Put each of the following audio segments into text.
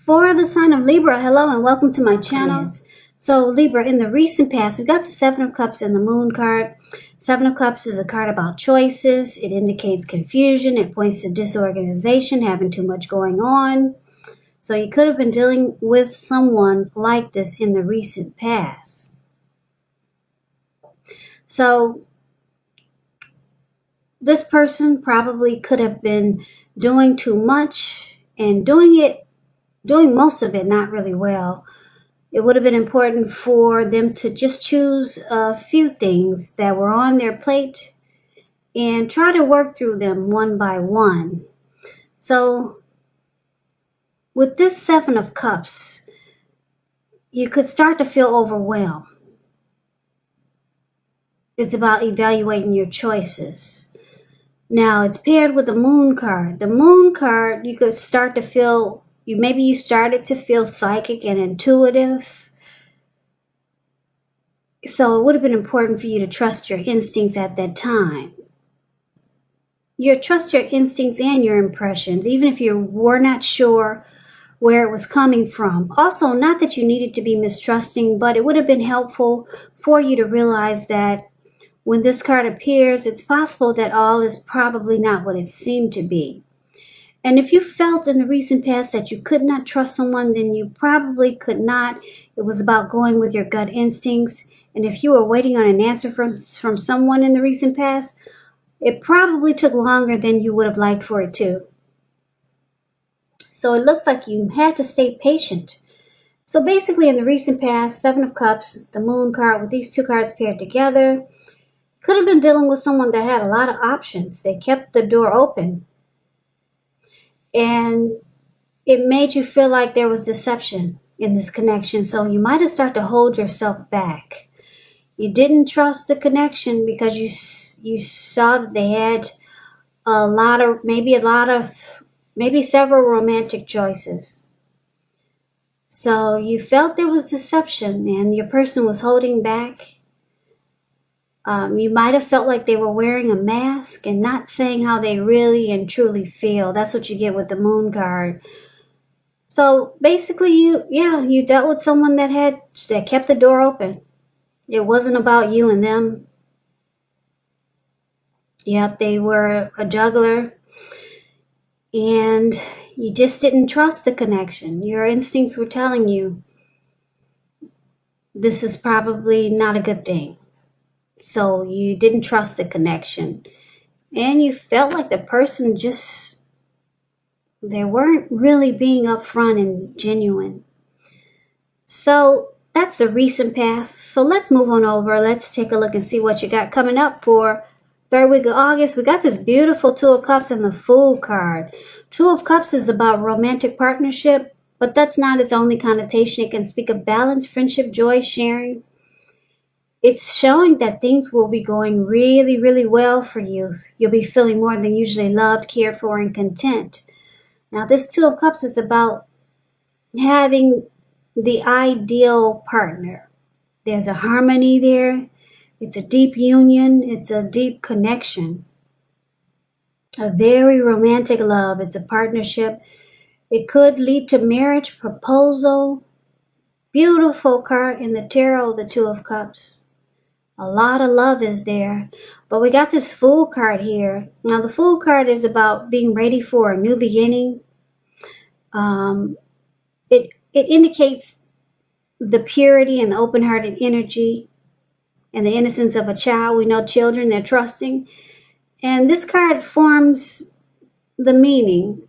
For the sign of Libra, hello and welcome to my channel. Yes. So Libra, in the recent past, we got the Seven of Cups and the Moon card. Seven of Cups is a card about choices. It indicates confusion. It points to disorganization, having too much going on. So you could have been dealing with someone like this in the recent past. So this person probably could have been doing too much and doing most of it not really well. It would have been important for them to just choose a few things that were on their plate and try to work through them one by one. So with this Seven of Cups, you could start to feel overwhelmed. It's about evaluating your choices. Now, it's paired with the Moon card. The Moon card, you could start to feel, maybe you started to feel psychic and intuitive. So it would have been important for you to trust your instincts at that time. Trust your instincts and your impressions, even if you were not sure where it was coming from. Also, not that you needed to be mistrusting, but it would have been helpful for you to realize that when this card appears, it's possible that all is probably not what it seemed to be. And if you felt in the recent past that you could not trust someone, then you probably could not. It was about going with your gut instincts. And if you were waiting on an answer from someone in the recent past, it probably took longer than you would have liked for it to. So it looks like you had to stay patient. So basically in the recent past, Seven of Cups, the Moon card with these two cards paired together, could have been dealing with someone that had a lot of options. They kept the door open. And it made you feel like there was deception in this connection. So you might have started to hold yourself back. You didn't trust the connection because you saw that they had maybe several romantic choices. So you felt there was deception and your person was holding back. You might have felt like they were wearing a mask and not saying how they really and truly feel. That's what you get with the Moon card. So basically, you dealt with someone that kept the door open. It wasn't about you and them. Yep, they were a juggler. And you just didn't trust the connection. Your instincts were telling you this is probably not a good thing. So you didn't trust the connection. And you felt like the person they weren't really being upfront and genuine. So that's the recent past. So let's move on over. Let's take a look and see what you got coming up for third week of August. We got this beautiful Two of Cups and the Fool card. Two of Cups is about romantic partnership, but that's not its only connotation. It can speak of balance, friendship, joy, sharing. It's showing that things will be going really, really well for you. You'll be feeling more than usually loved, cared for, and content. Now, this Two of Cups is about having the ideal partner. There's a harmony there. It's a deep union. It's a deep connection. A very romantic love. It's a partnership. It could lead to marriage, proposal. Beautiful card in the tarot, the Two of Cups. A lot of love is there. But we got this Fool card here. Now, the Fool card is about being ready for a new beginning. It indicates the purity and the open-hearted energy and the innocence of a child. We know children, they're trusting. And this card forms the meaning.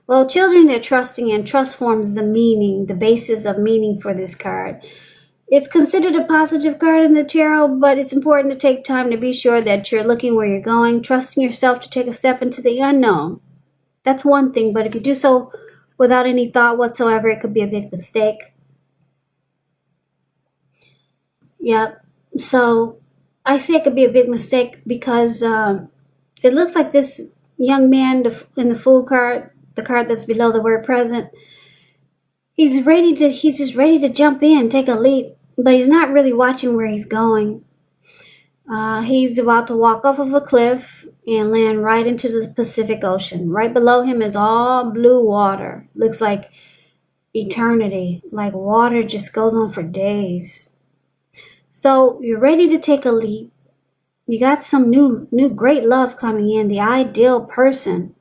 Well, children, they're trusting, and trust forms the meaning, the basis of meaning for this card. It's considered a positive card in the tarot, but it's important to take time to be sure that you're looking where you're going, trusting yourself to take a step into the unknown. That's one thing, but if you do so without any thought whatsoever, it could be a big mistake. Yep. So I say it could be a big mistake because it looks like this young man in the Fool card, the card that's below the word present, he's just ready to jump in, take a leap, but he's not really watching where he's going. He's about to walk off of a cliff. and land right into the Pacific Ocean. Right below him is all blue water. Looks like eternity, like water just goes on for days. So you're ready to take a leap. You got some new great love coming in, the ideal person.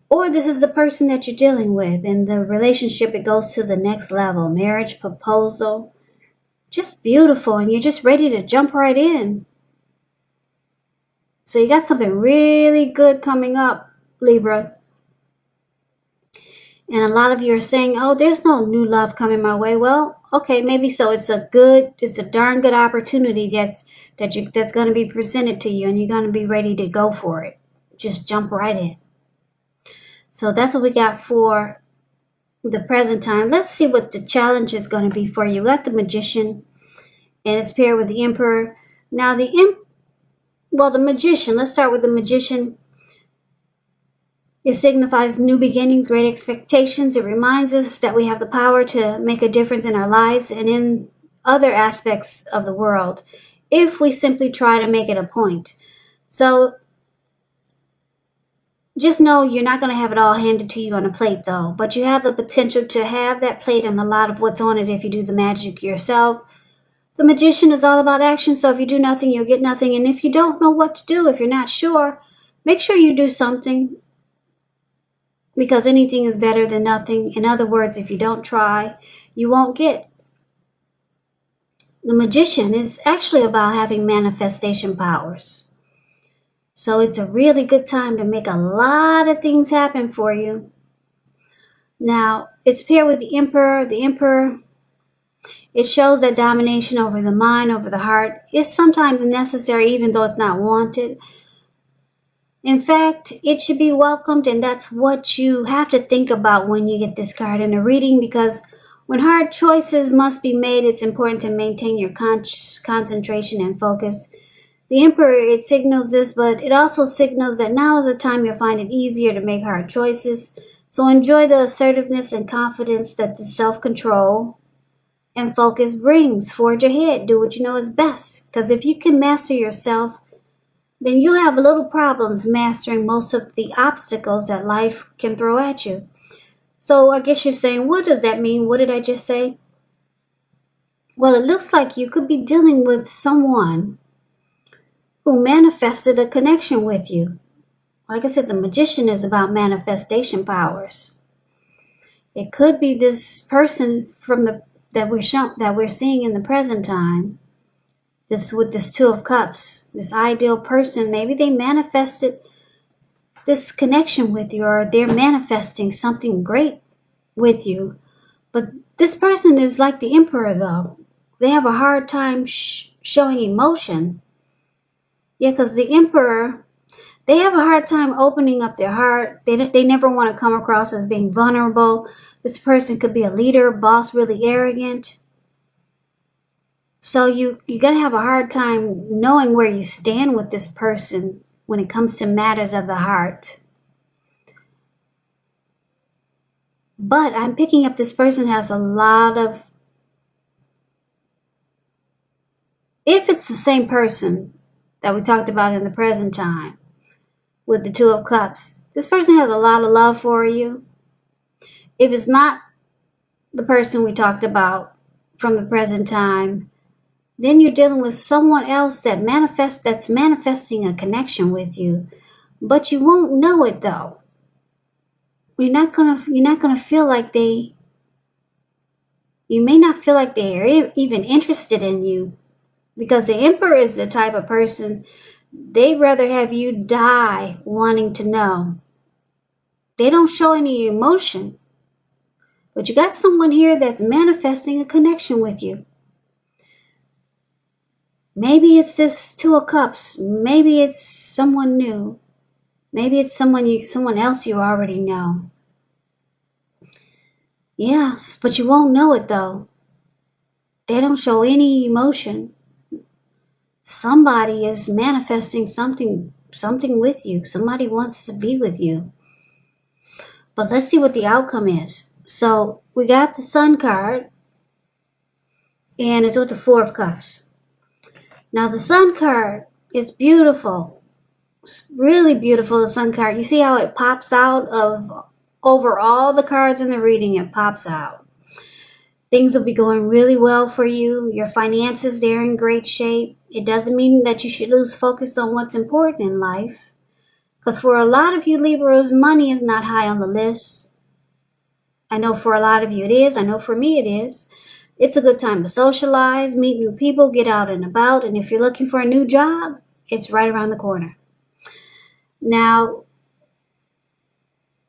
Or this is the person that you're dealing with. In the relationship, it goes to the next level. Marriage, proposal. Just beautiful. And you're just ready to jump right in. So you got something really good coming up, Libra. And a lot of you are saying, oh, there's no new love coming my way. Well, okay, maybe so. It's a darn good opportunity that's going to be presented to you, and you're going to be ready to go for it. Just jump right in. So that's what we got for the present time. Let's see what the challenge is going to be for you. We got the Magician, and it's paired with the Emperor. Now the Magician. Let's start with the Magician. It signifies new beginnings, great expectations. It reminds us that we have the power to make a difference in our lives and in other aspects of the world if we simply try to make it a point. So just know you're not going to have it all handed to you on a plate, though. But you have the potential to have that plate and a lot of what's on it if you do the magic yourself. The Magician is all about action, so if you do nothing, you'll get nothing. And if you don't know what to do, if you're not sure, make sure you do something. Because anything is better than nothing. In other words, if you don't try, you won't get. The Magician is actually about having manifestation powers. So it's a really good time to make a lot of things happen for you. Now, it's paired with the Emperor. The Emperor, it shows that domination over the mind, over the heart, is sometimes necessary even though it's not wanted. In fact, it should be welcomed, and that's what you have to think about when you get this card in a reading, because when hard choices must be made, it's important to maintain your concentration and focus. The Emperor, it signals this, but it also signals that now is the time you'll find it easier to make hard choices. So enjoy the assertiveness and confidence that the self-control and focus brings. Forge ahead. Do what you know is best. Because if you can master yourself, then you'll have little problems mastering most of the obstacles that life can throw at you. So I guess you're saying, what does that mean? What did I just say? Well, it looks like you could be dealing with someone who manifested a connection with you. Like I said, the Magician is about manifestation powers. It could be this person that we're seeing in the present time. With this Two of Cups, this ideal person, maybe they manifested this connection with you, or they're manifesting something great with you. But this person is like the Emperor, though. They have a hard time showing emotion. Yeah, because the Emperor, they have a hard time opening up their heart. They never want to come across as being vulnerable. This person could be a leader, boss, really arrogant. So you're going to have a hard time knowing where you stand with this person when it comes to matters of the heart. But I'm picking up this person has a lot of... If it's the same person that we talked about in the present time with the Two of Cups, this person has a lot of love for you. If it's not the person we talked about from the present time, then you're dealing with someone else that's manifesting a connection with you, but you won't know it though. You're not gonna feel like you may not feel like they are even interested in you, because the Emperor is the type of person, they'd rather have you die wanting to know. They don't show any emotion, but you got someone here that's manifesting a connection with you. Maybe it's this Two of Cups. Maybe it's someone new. Maybe it's someone else you already know. Yes, but you won't know it though. They don't show any emotion. Somebody is manifesting something with you. Somebody wants to be with you. But let's see what the outcome is. So we got the Sun card, and it's with the Four of Cups. Now the Sun card is beautiful. It's really beautiful, the Sun card. You see how it pops out of over all the cards in the reading, it pops out. Things will be going really well for you. Your finances, they're in great shape. It doesn't mean that you should lose focus on what's important in life. Because for a lot of you Libras, money is not high on the list. I know for a lot of you it is. I know for me it is. It's a good time to socialize, meet new people, get out and about. And if you're looking for a new job, it's right around the corner. Now,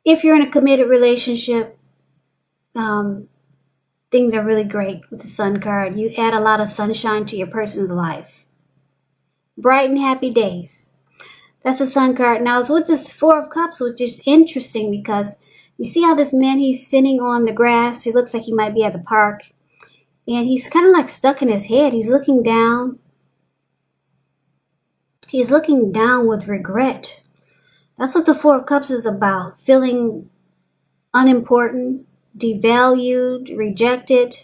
if you're in a committed relationship, things are really great with the Sun card. You add a lot of sunshine to your person's life. Bright and happy days. That's the Sun card. Now, it's with this Four of Cups, which is interesting because you see how this man, he's sitting on the grass. He looks like he might be at the park. And he's kind of like stuck in his head. He's looking down. He's looking down with regret. That's what the Four of Cups is about. Feeling unimportant, devalued, rejected.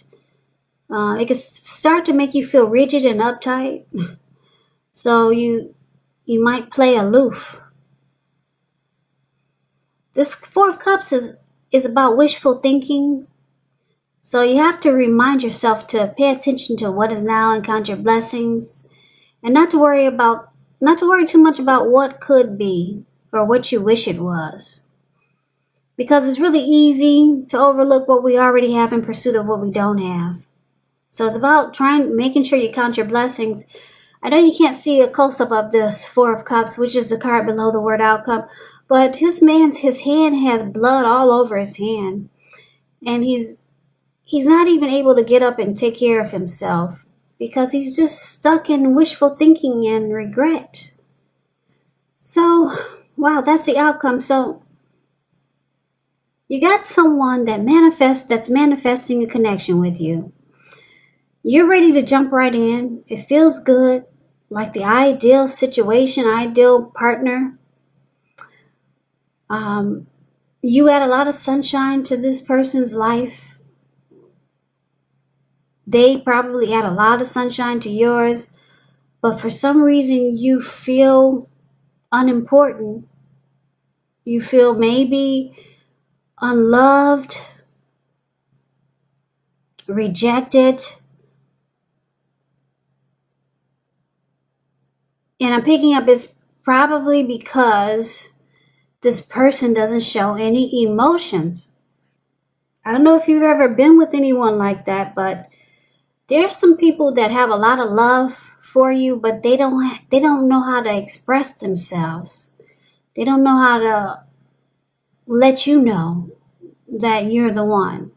It can start to make you feel rigid and uptight. So you might play aloof. This Four of Cups is about wishful thinking. So you have to remind yourself to pay attention to what is now and count your blessings. And not to worry too much about what could be or what you wish it was. Because it's really easy to overlook what we already have in pursuit of what we don't have. So it's about making sure you count your blessings. I know you can't see a close-up of this Four of Cups, which is the card below the word outcome. But his hand has blood all over his hand. And he's not even able to get up and take care of himself. Because he's just stuck in wishful thinking and regret. So, wow, that's the outcome. So, you got someone that's manifesting a connection with you. You're ready to jump right in. It feels good, like the ideal situation, ideal partner. You add a lot of sunshine to this person's life. They probably add a lot of sunshine to yours. But for some reason, you feel unimportant. You feel maybe unloved, rejected. And I'm picking up it's probably because this person doesn't show any emotions. I don't know if you've ever been with anyone like that, but there's some people that have a lot of love for you, but they don't know how to express themselves. They don't know how to let you know that you're the one.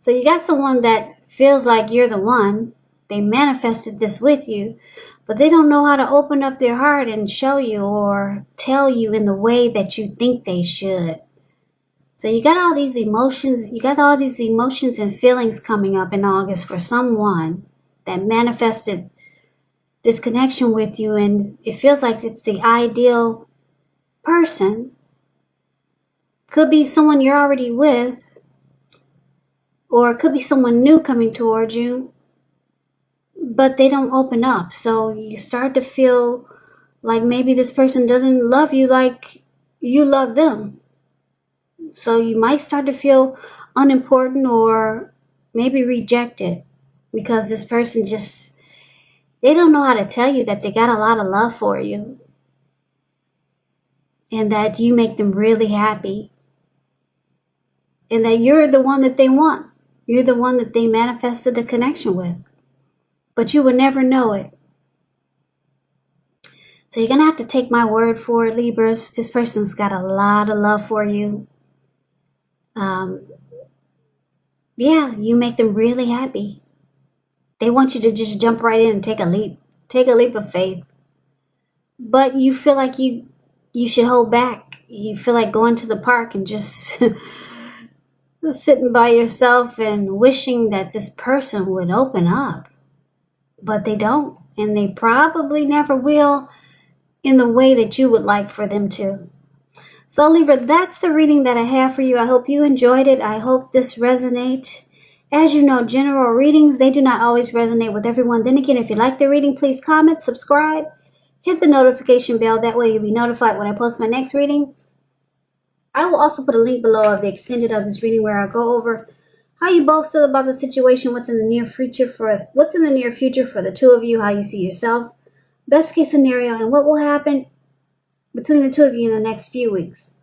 So you got someone that feels like you're the one. They manifested this with you, but they don't know how to open up their heart and show you or tell you in the way that you think they should. So you got all these emotions. You got all these emotions and feelings coming up in August for someone that manifested this connection with you, and it feels like it's the ideal person. Could be someone you're already with, or it could be someone new coming towards you, but they don't open up. So you start to feel like maybe this person doesn't love you like you love them. So you might start to feel unimportant or maybe rejected because this person they don't know how to tell you that they got a lot of love for you and that you make them really happy and that you're the one that they want. You're the one that they manifested the connection with. But you would never know it. So you're going to have to take my word for it, Libras. This person's got a lot of love for you. Yeah, you make them really happy. They want you to just jump right in and take a leap of faith. But you feel like you should hold back. You feel like going to the park and just sitting by yourself and wishing that this person would open up. But they don't, and they probably never will in the way that you would like for them to. So Libra, that's the reading that I have for you. I hope you enjoyed it. I hope this resonates. As you know, general readings, they do not always resonate with everyone. Then again, if you like the reading, please comment, subscribe, hit the notification bell. That way you'll be notified when I post my next reading. I will also put a link below of the extended of this reading where I go over how you both feel about the situation, what's in the near future for the two of you, how you see yourself, best case scenario, and what will happen between the two of you in the next few weeks.